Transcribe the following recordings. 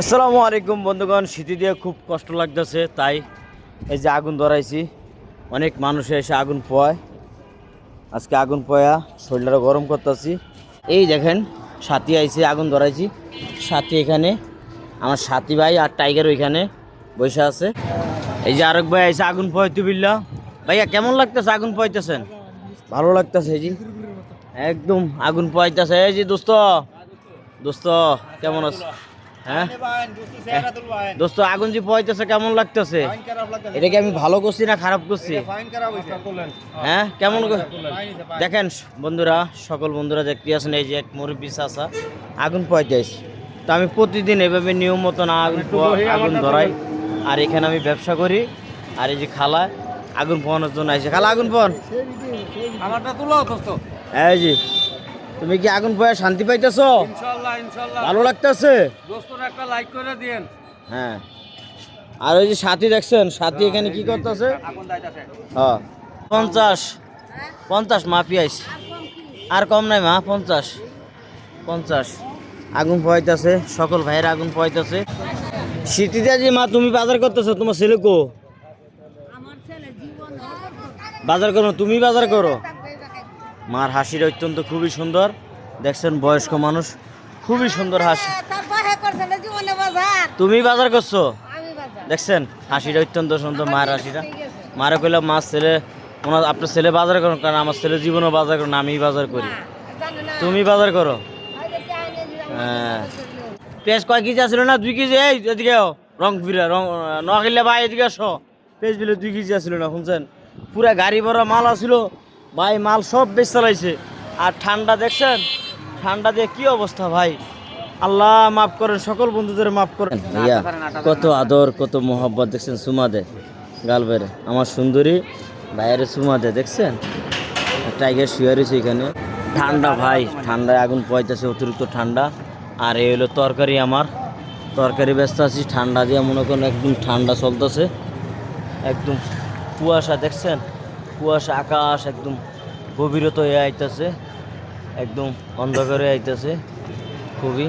আসসালামু আলাইকুম বন্ধুগণ, শীতে দিয়ে খুব কষ্ট লাগতেছে, তাই এই যে আগুন ধরাইছি। অনেক মানুষ এসে আগুন পোয়ায়, আজকে আগুন পোয়া শরীরটা গরম করতেছি। এই দেখেন সাথী আইছে, আগুন ধরাইছি। সাথী এখানে আমার সাথী ভাই আর টাইগার ওইখানে বসে আছে। এই যে আরেক ভাই আইছে আগুন পোয়াইতে বিল্লা। ভাইয়া কেমন লাগতেছে আগুন পোয়াইতেছেন? ভালো লাগতেছে। এই যে একদম আগুন পোয়াইতেছে। এই যে দোস্ত দোস্ত কেমন আছে? হ্যাঁ দোস্ত, আগুন যে পোয়াইতেছে কেমন লাগতেছে? এটা কি আমি ভালো করছি না খারাপ করছি? হ্যাঁ কেমন দেখেন বন্ধুরা, সকল বন্ধুরা দেখতে আছেন, এই যে এক মুরব্বী চাচা আগুন পোয়াইতে আসছে। তো আমি প্রতিদিন এভাবে নিয়ম মতো না আগুন ধরাই, আর এখানে আমি ব্যবসা করি। আর এই যে খালা আগুন পোয়ানোর জন্য আসছে। খালা আগুন পোয়ান আমারটা তুলো দোস্ত। এই যে তুমি কি আগুন পোয়া শান্তি পাইতেছো? ইনশাআল্লাহ ইনশাআল্লাহ ভালো লাগতেছে? দোস্তরা একটা লাইক করে দেন। হ্যাঁ, আর ওই যে সাথী দেখছেন, সাথী এখানে কি করতেছে? আগুন দাইতাছে। হ্যাঁ 50 মাপি আইছে, আর কম নাই মা, 50 আগুন পোয়াইতেছে। সকল ভাইয়ের আগুন পোয়াইতেছে শীতিতে। যে মা তুমি বাজার করতেছো, তোমার ছেলে কো? বাজার করো, তুমি বাজার করো। মার হাসির অত্যন্ত খুবই সুন্দর, দেখছেন বয়স্ক মানুষ, খুবই সুন্দর হাসি। তুমি বাজার করছো, দেখছেন হাসিটা অত্যন্ত সুন্দর, মায়ের হাসিটা। মারে কইলাম মার ছেলে, ওনার আপনার ছেলে বাজার করুন, কারণ আমার ছেলে জীবনও বাজার করুন, আমি বাজার করি, তুমি বাজার করো। হ্যাঁ, পেঁয়াজ কয় কেজি আসছিল না? 2 কেজি। এই এদিকে রং ফিরা রং নকিলে ভাই, এদিকে আসো। পেঁয়াজ বিলে 2 কেজি আসছিল না, শুনছেন? পুরা গাড়ি ভরা মাল আসছিল ভাই, মাল সব বেশ চালাইছে। আর ঠান্ডা দেখছেন, ঠান্ডা দিয়ে কি অবস্থা ভাই। আল্লাহ মাফ করেন, সকল বন্ধুদের মাফ করেন। ভাইয়া কত আদর, কত মোহব্বত, দেখছেন? সুমা দে গাল বেড়ে আমার সুন্দরী ভাইয়ের সুমা দে, দেখছেন? টাইগার শুয়ে রয়েছে এখানে। ঠান্ডা ভাই, ঠান্ডায় আগুন পোয়াইতেছে, অতিরিক্ত ঠান্ডা। আর এই হলো তরকারি, আমার তরকারি ব্যস্ত আছি। ঠান্ডা দিয়ে মনে করেন একদম ঠান্ডা চলতেছে, একদম কুয়াশা, দেখছেন? কুয়াশা, আকাশ একদম গভীরত হয়ে আইতেছে, একদম অন্ধকারে আইতেছে খুবই।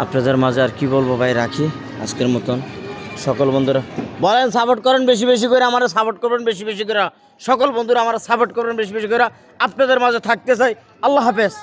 আপনাদের মাঝে আর কি বলবো ভাই, রাখি আজকের মতন। সকল বন্ধুরা বলেন সাপোর্ট করেন বেশি বেশি করে, আমার সাপোর্ট করবেন বেশি বেশি করে। সকল বন্ধুরা আমার সাপোর্ট করবেন বেশি বেশি করে। আপনাদের মাঝে থাকতে চাই। আল্লাহ হাফেজ।